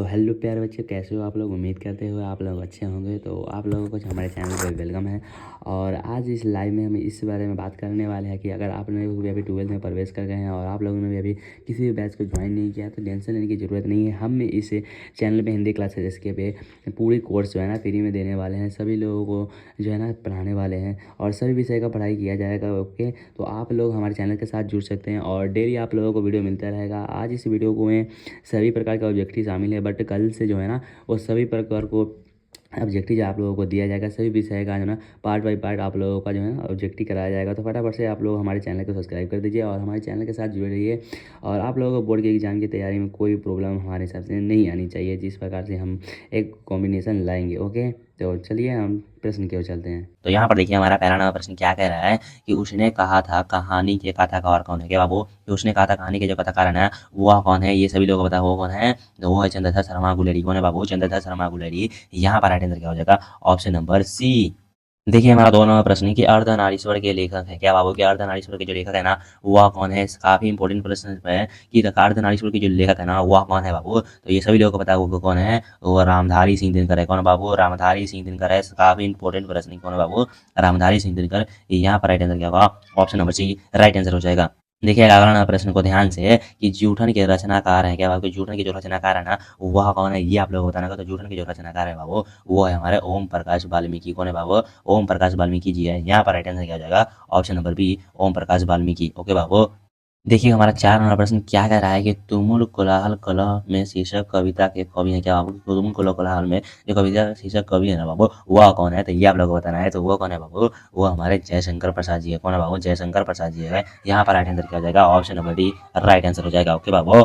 तो हेलो प्यारे बच्चे, कैसे हो आप लोग। उम्मीद करते हुए आप लोग अच्छे होंगे। तो आप लोगों को हमारे चैनल पर वेलकम है। और आज इस लाइव में हम इस बारे में बात करने वाले हैं कि अगर आप लोग भी अभी 12th में प्रवेश कर गए हैं और आप लोगों ने भी अभी किसी भी बैच को ज्वाइन नहीं किया तो टेंशन लेने की ज़रूरत नहीं है। हम इस चैनल पे हिंदी क्लासेज इसके पे पूरी कोर्स जो है ना फ्री में देने वाले हैं। सभी लोगों को जो है ना पढ़ाने वाले हैं और सभी विषय का पढ़ाई किया जाएगा। ओके, तो आप लोग हमारे चैनल के साथ जुड़ सकते हैं और डेली आप लोगों को वीडियो मिलता रहेगा। आज इस वीडियो को में सभी प्रकार के ऑब्जेक्टिव शामिल है, बट कल से जो है ना वो सभी प्रकार को ऑब्जेक्टिव आप लोगों को दिया जाएगा। सभी विषय का जो है ना पार्ट बाय पार्ट आप लोगों का जो है ना ऑब्जेक्टिव कराया जाएगा। तो फटाफट से आप लोग हमारे चैनल को सब्सक्राइब कर दीजिए और हमारे चैनल के साथ जुड़े रहिए। और आप लोगों को बोर्ड के एग्जाम की तैयारी में कोई प्रॉब्लम हमारे हिसाब से नहीं आनी चाहिए, जिस प्रकार से हम एक कॉम्बिनेशन लाएंगे। ओके, तो चलिए हम प्रश्न की ओर चलते हैं। तो यहाँ पर देखिए हमारा पहला नंबर प्रश्न क्या कह रहा है कि उसने कहा था कहानी के कथाकार कौन है। क्या बाबू, जो उसने कहा था कहानी के जो कथाकार है वह कौन है, ये सभी लोग बताओ वो कौन है। तो वो है चंद्रधर शर्मा गुलेरी। कौन है बाबू, चंद्रधर शर्मा गुलेरी। यहाँ पर राइट आंसर क्या हो जाएगा, ऑप्शन नंबर सी। देखिए हमारा 2 नंबर प्रश्न है कि अर्धनारीश्वर के लेखक है। क्या बाबू, कि अर्धनारीश्वर के जो लेखक है ना वह कौन है। काफी इंपॉर्टेंट प्रश्न है कि अर्धनारीश्वर के जो लेखक है ना वह कौन है बाबू। तो ये सभी लोगों को पता है वो कौन है, वो रामधारी सिंह दिनकर है। कौन है बाबू, रामधारी सिंह दिनकर है। काफी इंपॉर्टेंट प्रश्न है, कौन है बाबू, रामधारी सिंह दिनकर। यहाँ पर राइट आंसर क्या होगा, option number C right answer हो जाएगा। देखिए अगला प्रश्न को ध्यान से कि जूठन के रचनाकार हैं। क्या बाबू, जूठन के जो रचनाकार है ना वह कौन है, ये आप लोग बताना। तो जूठन के जो रचनाकार है बाबू वो है हमारे ओम प्रकाश वाल्मीकि। कौन है बाबू, ओम प्रकाश वाल्मीकि जी है। यहाँ पर राइट आंसर क्या हो जाएगा, option number B Om Prakash Valmiki. Okay बाबू। देखिए हमारा 4 नंबर प्रश्न क्या कह रहा है कि तुमुल कोलाहल कलह में शीर्षक कविता के कवि हैं। क्या बाबू, तुमुल कोलाहल में जो कविता का शीर्षक कवि है ना बाबू वह कौन है। तो ये आप लोगों को बताना है। तो वो कौन है बाबू, वो हमारे जयशंकर प्रसाद जी है। कौन है बाबू, जयशंकर प्रसाद जी है। यहाँ पर राइट आंसर क्या हो जाएगा, option number D right answer हो जाएगा। ओके बाबू।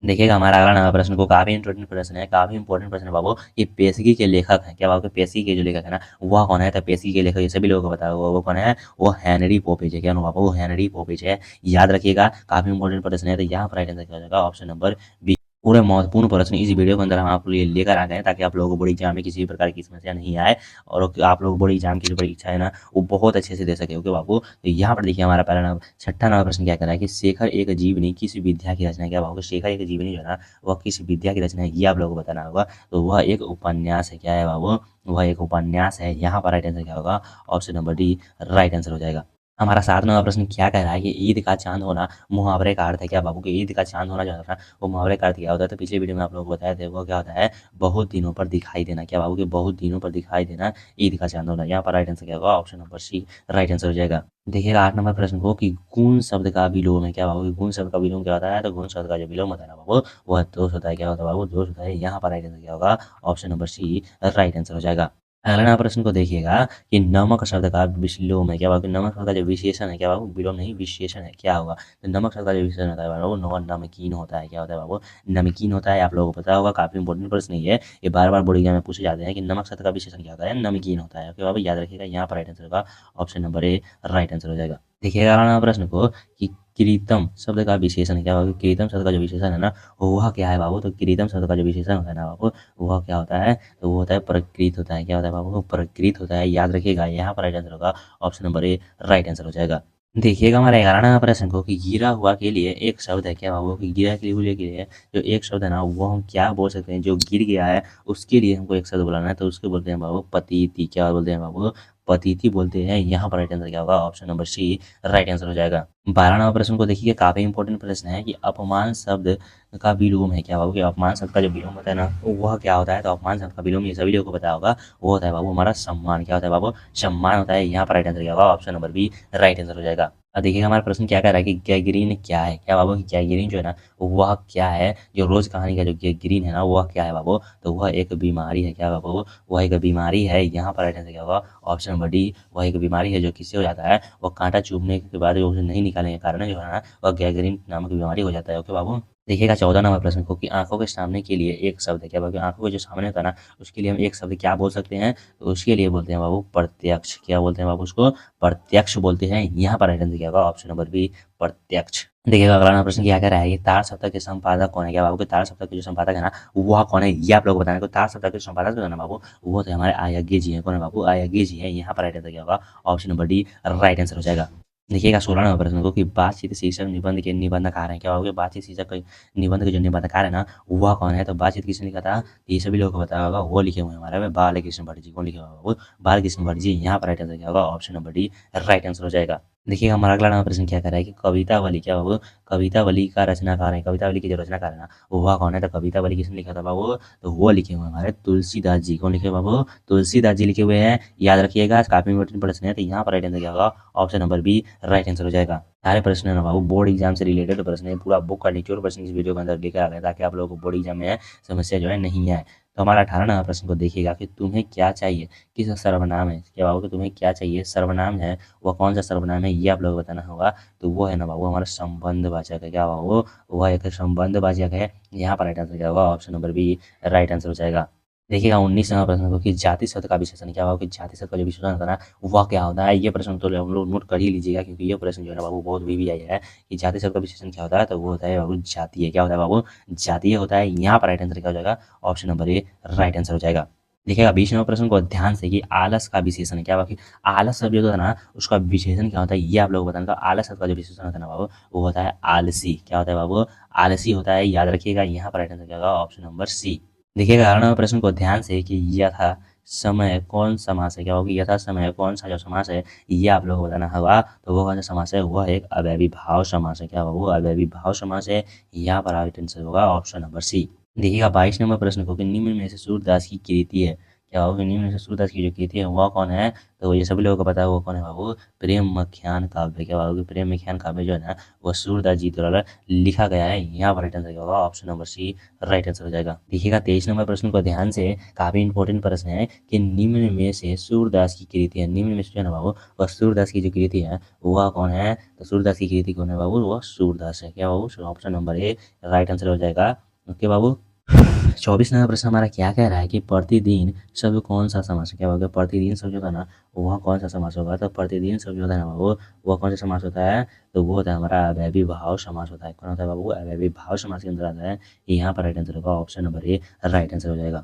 देखिएगा हमारा अगला नंबर प्रश्न को काफी इंपॉर्टेंट प्रश्न है, काफी इंपॉर्टेंट प्रश्न है बाबू। ये पेशगी के लेखक हैं। क्या बाबू, पेशगी के जो लेखक है ना वह कौन है। तो पेशगी के लेखक ये सभी लोगों को पता है वो कौन है, वो हेनरी पोपेज है। क्या बाबू, वो हेनरी पोपेज है। याद रखिएगा काफी इंपॉर्टेंट प्रश्न है। तो यहाँ पर राइट आंसर क्या हो जाएगा, ऑप्शन नंबर बी। पूरे महत्वपूर्ण प्रश्न इस वीडियो के अंदर हम आपके लिए लेकर आ गए हैं ताकि आप लोगों को बोर्ड एग्जाम में किसी भी प्रकार की समस्या नहीं आए और आप लोग बोर्ड एग्जाम की जो परीक्षा है ना वो बहुत अच्छे से दे सके। ओके बाबू। तो यहाँ पर देखिए हमारा पहला नंबर 6वां प्रश्न क्या कर रहा है कि शेखर एक जीवनी किस विद्या की रचना है। क्या बाबू, शेखर एक जीवनी जो है ना वह किस विद्या की रचना है, ये आप लोगों को बताना होगा। तो वह एक उपन्यास है। क्या है बाबू, वह एक उपन्यास है। यहाँ पर राइट आंसर क्या होगा, option number D right answer हो जाएगा। हमारा 7वां प्रश्न क्या कह रहा है कि ईद का चांद होना मुहावरे का अर्थ है। क्या बाबू, कि ईद का चांद होना जो है ना वो मुहावरे का अर्थ क्या होता है। तो पिछले वीडियो में आप लोगों को बताया था वो क्या होता है, बहुत दिनों पर दिखाई देना। क्या बाबू, कि बहुत दिनों पर दिखाई देना ईद का चांद होना। यहाँ पर राइट आंसर क्या होगा, option number C right answer हो जाएगा। देखिएगा 8 नंबर प्रश्न को कि गुण शब्द का विलोम है। क्या बाबू, कि गुण शब्द का विलोम क्या होता है। तो गुण शब्द का जो विलोम होता है ना बाबू वह दोष होता है। क्या होता है बाबू, दोष होता है। यहाँ पर राइट आंसर क्या होगा, option number C right answer हो जाएगा। अगला प्रश्न को देखिएगा कि नमक शब्द का विलोम है। क्या बाबू, नमक शब्द का जो विशेषण है। क्या बाबू, विलोम नहीं विशेषण है, क्या होगा। तो नमक शब्द का जो विशेषण होता है बाबू नमकीन होता है। क्या होता है बाबू, नमकीन होता है। आप लोगों को पता होगा, काफी इंपॉर्टेंट प्रश्न नहीं है ये, बार बार बोर्ड एग्जाम में पूछे जाते हैं कि नमक शब्द का विशेषण क्या होता है, नमकीन होता है। ओके बाबू, याद रखिएगा। यहाँ पर राइट आंसर होगा, option number A right answer हो जाएगा। देखिएगा अगला प्रश्न को कि कृतम शब्द का विशेषण क्या होगा। कृतम शब्द का जो विशेषण है ना वह क्या है बाबू। तो कृतम शब्द का जो विशेषण होता है ना बाबू वह क्या होता है, तो वो होता है प्रकृत होता है। क्या होता है बाबू, प्रकृत होता है। याद रखिएगा। यहाँ पर राइट आंसर होगा, option number A right answer हो जाएगा। देखिएगा हमारे 11वां प्रश्न को कि गिरा हुआ के लिए एक शब्द है। क्या बाबू, कि गिरा के लिए जो एक शब्द है ना वो हम क्या बोल सकते हैं, जो गिर गया है उसके लिए हमको एक शब्द बोलाना है। तो उसके बोलते हैं बाबू पतिति। क्या बोलते हैं बाबू, पतिथि बोलते हैं। यहाँ पर राइट आंसर क्या होगा, option number C right answer हो जाएगा। 12वां प्रश्न को देखिए, काफी इंपॉर्टेंट प्रश्न है कि अपमान शब्द का विलोम है। क्या बाबू, कि अपमान शब्द का जो विलोम होता है ना वह क्या होता है। तो अपमान शब्द का विलोम ये सभी लोगों को पता होगा, वो होता है बाबू हमारा सम्मान। क्या होता है बाबू, सम्मान होता है। यहाँ पर राइट आंसर क्या होगा, option number B right answer हो जाएगा। अब देखिए हमारा प्रश्न क्या कह रहा है कि गैंग्रीन क्या है। क्या बाबू, कि गैंग्रीन जो है ना वह क्या है, जो रोज कहानी का जो गैंग्रीन है ना वह क्या है बाबू। तो वह एक बीमारी है। क्या बाबू, वह एक बीमारी है। यहाँ पर राइट आंसर क्या होगा, ऑप्शन नंबर डी। वह एक बीमारी है जो किससे हो जाता है, वह कांटा चुभने के बाद जो उसे नहीं निकालने के कारण जो है ना वह गैंग्रीन नामक बीमारी हो जाता है। ओके बाबू। देखिएगा 14 नंबर प्रश्न को कि आंखों के सामने के लिए एक शब्द है। क्या बाबू, आंखों के जो सामने होता है ना उसके लिए हम एक शब्द क्या बोल सकते हैं। तो उसके लिए बोलते हैं बाबू प्रत्यक्ष। क्या बोलते हैं बाबू, उसको प्रत्यक्ष बोलते हैं। यहाँ पर राइट आंसर क्या होगा, ऑप्शन नंबर बी प्रत्यक्ष। देखिएगा अगला प्रश्न क्या कह रहा है कि तार सप्ताह के संपादक कौन है। क्या बाबू, के तार सप्ताह के जो संपादक है ना वह कौन है, ये आप लोग बताने को। तार सप्ताह के संपादक जो है ना बाबू वो तो हमारे आयज्ञ जी है। कौन है बाबू, आयज्ञ जी है। यहाँ पर राइट आंसर क्या होगा, option number D right answer हो जाएगा। देखिएगा 16 नंबर प्रश्न को कि बातचीत शीर्षक निबंध के निबंधकार हैं। क्या होगा? बातचीत शीर्षक निबंध के जो निबंधकार है ना, वह कौन है? तो बातचीत किसने लिखा था? ये सभी लोगों को पता होगा, वो लिखे हुए हैं हमारे में बालकृष्ण भट्ट जी। कौन लिखे होगा? वो बालकृष्ण भट्ट जी। यहाँ पर राइट आंसर क्या होगा? Option number D right answer हो जाएगा। देखिएगा हमारा अगला नंबर प्रश्न क्या कर रहा है कि कवितावली क्या होगा? कवितावली का रचनाकार है, कवितावली के जो रचनाकार है ना, वह कौन है? तो कवितावली किसने लिखा था बाबू? तो वो लिखे हुए हैं हमारे तुलसीदास जी। कौन लिखे हुए बाबू? तुलसीदास जी लिखे हुए हैं। याद रखिएगा, काफी इंपॉर्टेंट प्रश्न है। तो यहाँ पर राइट आंसर क्या होगा? Option number B right answer हो जाएगा। सारे प्रश्न है ना बाबू बोर्ड एग्जाम से रिलेटेड प्रश्न है। पूरा बुक का निचोड़ प्रश्न इस वीडियो के अंदर लिखा गया है, ताकि आप लोगों को बोर्ड एग्जाम में समस्या जो है नहीं आए। तो हमारा 18 नंबर प्रश्न को देखिएगा कि तुम्हें क्या चाहिए, किस सर्वनाम है। क्या बाबू कि तुम्हें क्या चाहिए? सर्वनाम है, वह कौन सा सर्वनाम है, ये आप लोगों को बताना होगा। तो वो है ना बाबू हमारा संबंधवाचक है। क्या बाबू? वह एक संबंधवाचक है। यहाँ पर राइट आंसर क्या होगा? Option number B right answer हो जाएगा। देखिएगा 19 नंबर प्रश्न को कि जाति शब्द का विशेषण क्या होगा? कि जाति शब्द का जो विशेषण होता है ना, वह क्या होता है? ये प्रश्न तो हम लोग नोट कर ही लीजिएगा, क्योंकि ये प्रश्न जो है ना बाबू बहुत भी आया है कि जाति शब्द का विशेषण क्या होता है? तो वो होता है बाबू जातीय। क्या होता है बाबू? जातीय होता है। यहाँ पर राइट आंसर क्या हो जाएगा? Option number A right answer हो जाएगा। देखिएगा 20 नंबर प्रश्न को ध्यान से कि आलस का विशेषण क्या होगा? कि आलस शब्द जो होता है ना, उसका विशेषण क्या होता है, ये आप लोग बताना। तो आलस शब्द का जो विशेषण होता है ना बाबू, वो होता है आलसी। क्या होता है बाबू? आलसी होता है। याद रखिएगा, यहाँ पर राइट आंसर क्या होगा? Option number C. देखिएगा 18 नंबर प्रश्न को ध्यान से कि यथा समय कौन समास है। क्या होगी? यथा समय कौन सा जो समास है, ये आप लोगों को बताना होगा। तो वो कौन सा समास है? वह एक अव्ययी भाव समास है। क्या होगा? वो अव्ययी भाव समास है। यहाँ पर राइट आंसर होगा ऑप्शन नंबर सी। देखिएगा 22 नंबर प्रश्न को कि निम्न में से सूरदास की कृति है। क्या होगा? निम्न में से सूरदास की जो कृति है वह कौन है? तो ये सभी लोगों को पता है, वो कौन है बाबू? प्रेम काव्य। क्या होगा? प्रेम काव्य जो है ना, वो सूरदास जी द्वारा लिखा गया है। यहाँ पर राइट आंसर क्या होगा? Option number C right answer हो जाएगा। देखिएगा 23 नंबर प्रश्न को ध्यान से, काफी इंपॉर्टेंट प्रश्न है कि निम्न में से सूरदास की कृति है। निम्न में से जो है ना बाबू, वह सूरदास की जो कृति है वह कौन है? तो सूरदास की कृति कौन है बाबू? वह सूरदास है। क्या बाबू? Option number A right answer हो जाएगा। ओके बाबू। 24 नंबर प्रश्न हमारा क्या कह रहा है कि प्रतिदिन शब्द कौन सा समास है। क्या होगा? प्रतिदिन शब्द जो होता है ना, वह कौन सा समास होगा? तो प्रतिदिन शब्द जो होता है ना बाबू, वह कौन सा समास होता है? तो वो होता है हमारा अव्ययी भाव समास होता है। कौन होता है बाबू? अव्ययी भाव समास के अंदर आता है। यहाँ पर राइट आंसर होगा option number A right answer हो जाएगा।